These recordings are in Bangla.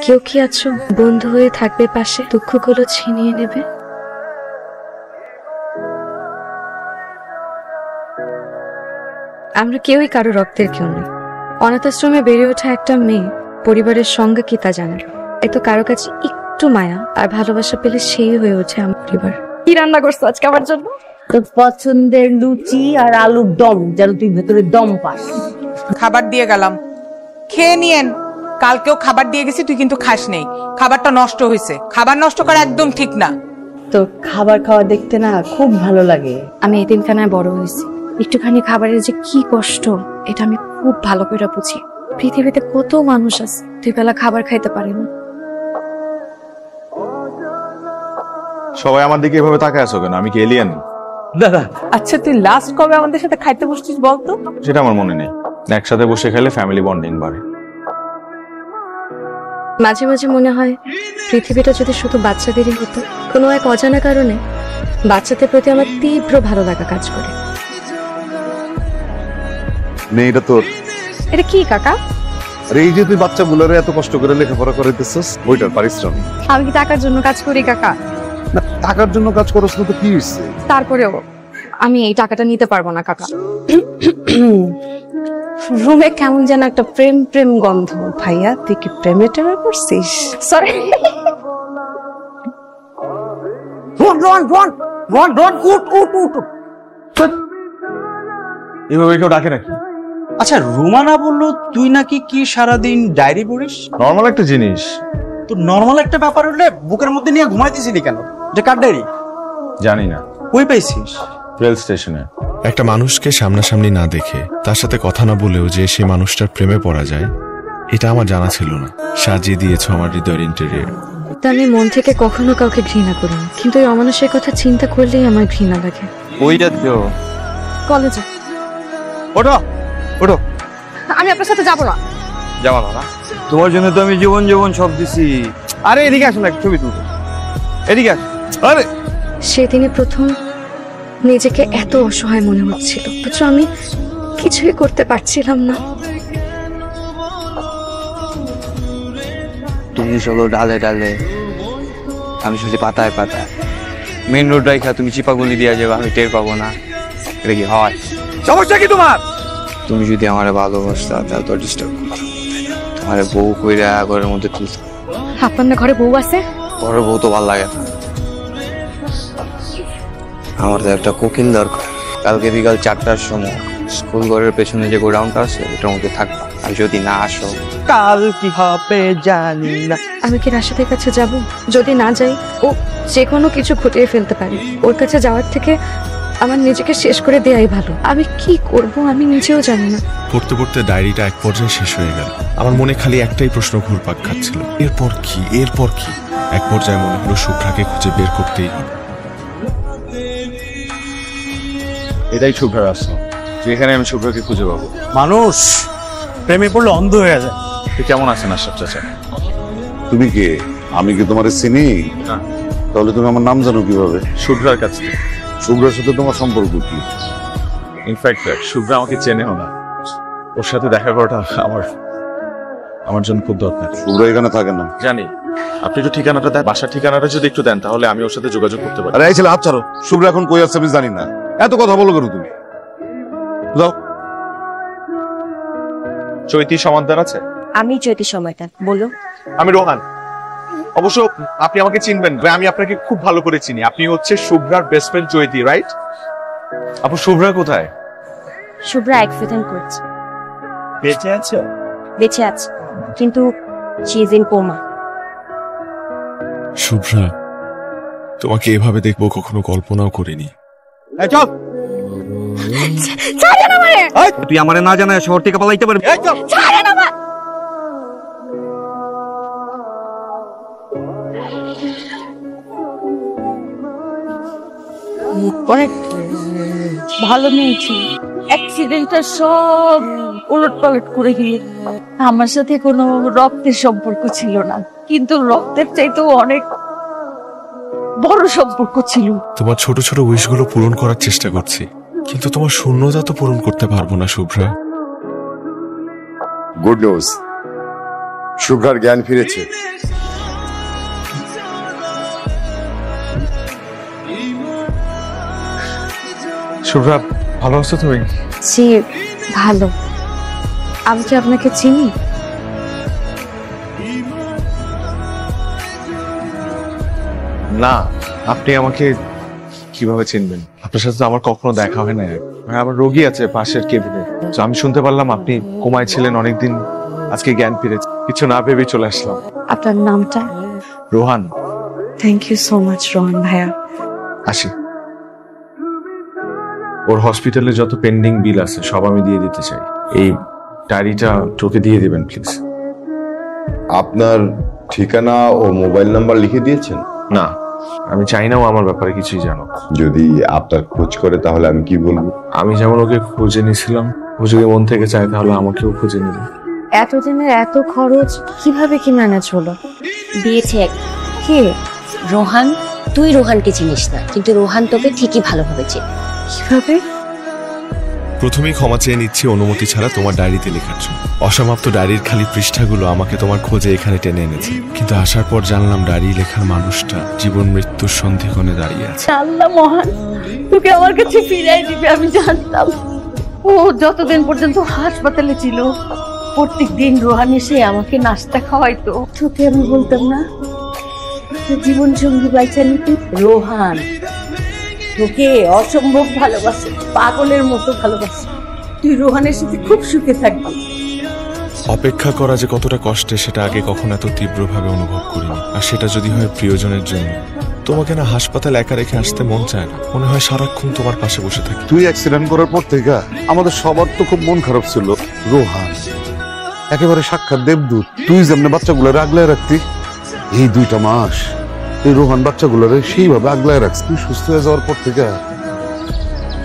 কেউ কি আছো বন্ধু হয়ে থাকবে পাশে, দুঃখগুলো ছিনিয়ে নেবে? আমরা কেউই কারো রক্তের কেউ নই। অনাথ আশ্রমে বেড়ে ওঠা একটা মেয়ে পরিবারের সঙ্গে কি তা জানে, এত কারো কাছে একটু মায়া আর ভালোবাসা পেলে সেই হয়ে ওঠে আমার পরিবার। কি রান্না করছো আজকে আমার জন্য? তোর পছন্দের লুচি আর আলুর দম, যেন তুই ভেতরে দম পাস। খাবার দিয়ে গেলাম, খেয়ে নিয়েন। কালকেও খাবার দিয়ে গেছি, তুই কিন্তু খাস নেই। খাবারটা নষ্ট হয়েছে, খাবার নষ্ট করা একদম ঠিক না। তোর খাবার খাওয়া দেখতে না খুব ভালো লাগে। আমি এতিমখানায় বড় হয়েছি, একটুখানি খাবারের যে কি কষ্ট এটা আমি খুব ভালো করে বুঝি। পৃথিবীতে কত মানুষ আছে দুই বেলা খাবার খাইতে পারে না। সবাই আমার দিকে এভাবে তাকায় আছো কেন? আমি কি এলিয়েন? দাদা, আচ্ছা তুই লাস্ট কবে আমাদের সাথে খাইতে বসছিস বলতো? সেটা আমার মনে নেই। একসাথে বসে খেলে ফ্যামিলি বন্ডিং বাড়ে। মাঝে মাঝে মনে হয় পৃথিবীটা যদি শুধু বাচ্চাদেরই হতো, কোনো এক অজানা কারণে বাচ্চাদের প্রতি আমার তীব্র ভালো লাগা কাজ করে। মেয়েটা তোর? এটা কি কাকা? আরে এই যে তুই বাচ্চাগুলোরে এত কষ্ট করে লেখাপড়া করে দিচ্ছিস, ওইটার পারিশ্রমিক। আমি কি টাকার জন্য কাজ করি কাকা? না, টাকার জন্য কাজ করছ না তো কি হইছে? তারপরেও আমি এই টাকাটা নিতে পারবো না কাকা। রুমে কেমন যেন একটা প্রেম প্রেম গন্ধ। ভাইয়া তুই কি প্রেমে টেমে করছিস? সরি। এভাবে কেউ ডাকে নাকি? আচ্ছা, রুমানা বললো তুই নাকি কি সারাদিন ডায়েরি পড়িস? নর্মাল একটা জিনিস। তো নর্মাল একটা ব্যাপার হলে বুকের মধ্যে নিয়ে ঘুমাইতেছিলি কেন? যে কার ডায়েরি? জানি না। কই পাইছিস? রেল স্টেশনে। একটা মানুষকে সামনাসামনি না দেখে, তার সাথে কথা না বলেও যে সেই মানুষটার প্রেমে পড়া যায়, এটা আমার জানা ছিল না। সাজিয়ে দিয়েছো আমার হৃদয়ের ইন্টেরিয়র। তা আমি মন থেকে কখনো কাউকে ঘৃণা করিনি, কিন্তু এই অমানুষের কথা চিন্তা করলেই আমার ঘৃণা লাগে। ওইটা তো কলেজে। ওঠো ওঠো। আমি আপনার সাথে যাবো না। যাওয়া না? তোমার জন্য তো আমি জীবন জীবন সব দিছি। আরে এদিকে আসো না, ছবি তুলবো। এদিকে আস। আরে সেদিনে প্রথম নিজেকে এত অসহায় মনে হচ্ছিল, অথচ আমি কিছুই করতে পারছিলাম না। তুমি চলো ডালে ডালে, আমি শুধু পাতায় পাতায়। মেন রোড রাইখা তুমি চিপাগুলি দিয়া যাবে, আমি টের পাবো না। এটা কি হয়? সমস্যা কি তোমার? তুমি যদি আমার ভালোবাসতা তাহলে তো ডিস্টার্ব করতো। তোমার বউ কইরা ঘরের মধ্যে তুলতো। আপনার ঘরে বউ আছে? ঘরের বউ তো ভালো লাগে না। আমার তো একটা কোকিল দরকার। কালকে বিকাল 4টার সময় স্কুল ঘরের পেছনে যে গোডাউনটা আছে ওটার মধ্যে থাকবা। আর যদি না আসো, কাল কি হবে জানি না। আমি কি রাশেদের কাছে যাব? যদি না যাই, ও যে কোনো কিছু ঘটিয়ে ফেলতে পারে। ওর কাছে যাওয়ার থেকে আমার নিজেকে শেষ করে দেয়াই ভালো। আমি কি করব আমি নিজেও জানি না। পড়তে পড়তে ডায়েরিটা এক পর্যায়ে শেষ হয়ে গেল। আমার মনে খালি একটাই প্রশ্ন ঘুরপাক খাচ্ছিল, এরপর কি এরপর কি? এক পর্যায়ে মনে হলো শুভ্রাকে খুঁজে বের করতেই হবে। এটাই শুভ্রার আশ্রম, যেখানে আমি শুভ্রাকে খুঁজে পাবো। মানুষ প্রেমে পড়লে অন্ধ হয়ে যায়। তুই কেমন আছেন আশরাফ চাচা? তুমি কে? আমি কি তোমার চিনি? না। তাহলে তুমি আমার নাম জানো কিভাবে? শুভ্রার কাছ থেকে। শুভ্রার সাথে তোমার সম্পর্ক কি? ইনফ্যাক্ট শুভ্রা আমাকে চেনেও না। ওর সাথে দেখা করাটা আমার জন্য খুব দরকার। শুভ্রা এখানে থাকে না। জানি। আপনি একটু ঠিকানাটা দেন, বাসার ঠিকানাটা যদি একটু দেন তাহলে আমি ওর সাথে যোগাযোগ করতে পারি। আরে এই ছেলে হাত ছাড়ো। শুভ্রা এখন কই আছে আমি জানি না। এত কথা বলো কেন তুমি? যাও। চৈতি সমান্তর আছে? আমি চৈতি সময়টা বলো। আমি রোহান। অবশ্য আপনি আমাকে চিনবেন না, আমি আপনাকে খুব ভালো করে চিনি। আপনি হচ্ছে শুভ্রার বেস্ট ফ্রেন্ড চৈতি, রাইট? আপু শুভ্রা কোথায়? শুভ্রা অ্যাক্সিডেন্ট করছে। বেঁচে আছে? বেঁচে আছে, কিন্তু she is in coma. Shubhra, তোমাকে এভাবে দেখবো কখনো কল্পনাও করিনি। চল। তুই আমারে না জানায় শহর থেকে পালাইতে পারবি? অনেক ভালো মেয়ে ছিল, অ্যাক্সিডেন্টটা সব উলট পালট করে গিয়ে। আমার সাথে কোনো রক্তের সম্পর্ক ছিল না, কিন্তু রক্তের চাইতেও অনেক বড় সম্পর্ক ছিল। তোমার ছোট ছোট উইশগুলো পূরণ করার চেষ্টা করছি, কিন্তু তোমার শূন্যতা তো পূরণ করতে পারবো না শুভ্রা। গুড নিউজ, শুভ্রার জ্ঞান ফিরেছে। শুভ্রা, ভালো আছো তুমি? জি ভালো। আমি কি আপনাকে চিনি? না, আপনি আমাকে কিভাবে চিনবেন? আপনার সাথে তো আমার কখনো দেখা হয় না। আমার রোগী আছে পাশের কেবিনে, তো আমি শুনতে পারলাম আপনি কোমায় ছিলেন অনেকদিন, আজকে জ্ঞান ফিরেছে। কিছু না ভেবে চলে আসলাম। আপনার নামটা? Rohan. Thank you so much Rohan ভাইয়া। আসি। ওর হসপিটালে যত পেন্ডিং বিল আছে সব আমি দিয়ে দিতে চাই। এই ডায়েরিটা তোকে দিয়ে দিবেন প্লিজ। আপনার ঠিকানা ও মোবাইল নাম্বার লিখে দিয়েছেন? না, আমি চাই না ও আমার ব্যাপারে কিছুই জানো। যদি আপনার খোঁজ করে তাহলে আমি কি বলবো? আমি যেমন ওকে খুঁজে নিয়েছিলাম, ও যদি মন থেকে চায় তাহলে আমাকেও খুঁজে নেবে। এতদিনের এত খরচ কিভাবে কি ম্যানেজ হলো? দিয়েছে কে? রোহান। তুই রোহানকে চিনিস না, কিন্তু রোহান তোকে ঠিকই ভালোভাবে চেনে। কিভাবে? প্রথমেই ক্ষমা চেয়ে নিচ্ছি অনুমতি ছাড়া তোমার ডায়েরিতে লেখার জন্য। অসমাপ্ত ডায়েরির খালি পৃষ্ঠাগুলো আমাকে তোমার খোঁজে এখানে টেনে এনেছে, কিন্তু আসার পর জানলাম ডায়েরি লেখার মানুষটা জীবন মৃত্যুর সন্ধিক্ষণে দাঁড়িয়ে আছে। আল্লাহ মহান, তোকে আমার কাছে ফিরাই দিবে আমি জানতাম। ও যতদিন পর্যন্ত হাসপাতালে ছিল প্রত্যেক দিন রোহান এসে আমাকে নাস্তা খাওয়াইতো। তোকে আমি বলতাম না জীবন সঙ্গী পাইছেন রোহান তোকে অসম্ভব ভালোবাসে, পাগলের মতো ভালোবাসে। তুই রোহানের সাথে খুব সুখে থাকবি। অপেক্ষা করা যে কতটা কষ্টে সেটা আগে কখনো এত তীব্রভাবে অনুভব করিনি। আর সেটা যদি হয় প্রিয়জনের জন্য। তোমাকে না হাসপাতাল একা রেখে আসতে মন চায় না, মনে হয় সারাক্ষণ তোমার পাশে বসে থাকি। তুই অ্যাক্সিডেন্ট করার পর থেকে আমাদের সবার তো খুব মন খারাপ ছিল। রোহান একেবারে সাক্ষাৎ দেবদূত। তুই যেমন বাচ্চাগুলোর আগলায় রাখতি, এই 2টা মাস এই রোহান বাচ্চাগুলোরে সেইভাবে আগলায় রাখছি। তুই সুস্থ হয়ে যাওয়ার পর থেকে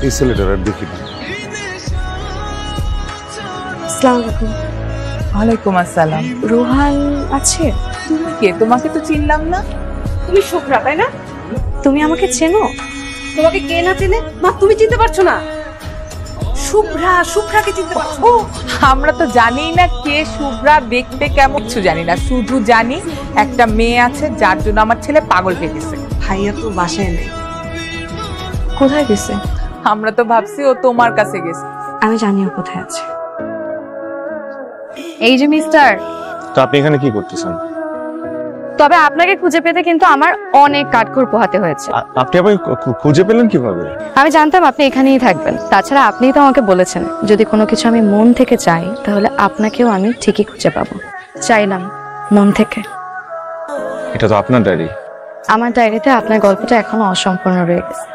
এই ছেলেটার আর দেখি না। আসসালামু আলাইকুম। ওয়ালাইকুম আসসালাম। রোহান আছে? তুমি কে? তোমাকে তো চিনলাম না। তুমি শুভ্রা তাই না? তুমি আমাকে চেনো? তোমাকে কে না চেনে? মা তুমি চিনতে পারছো না? শুভ্রাকে চিনতে পারছো? ও, আমরা তো জানিই না কে শুভ্রা, দেখতে কেমন, কিছু জানি না। শুধু জানি একটা মেয়ে আছে যার জন্য আমার ছেলে পাগল হয়ে গেছে। ভাইয়া তো বাসায় নেই। কোথায় গেছে? আমরা তো ভাবছি ও তোমার কাছে গেছে। আমি জানি ও কোথায় আছে। এই যে মিস্টার, তো আপনি এখানে কি করতেছেন? তবে আপনাকে খুঁজে পেতে কিন্তু আমার অনেক কাঠখড় পোহাতে হয়েছে। আপনি আমাকে খুঁজে পেলেন কিভাবে? আমি জানতাম আপনি এখানেই থাকবেন। তাছাড়া আপনিই তো আমাকে বলেছেন যদি কোনো কিছু আমি মন থেকে চাই তাহলে আপনাকেও আমি ঠিকই খুঁজে পাবো। চাইলাম মন থেকে। এটা তো আপনার ডায়েরি। আমার ডায়েরিতে আপনার গল্পটা এখনো অসম্পূর্ণ রয়ে গেছে।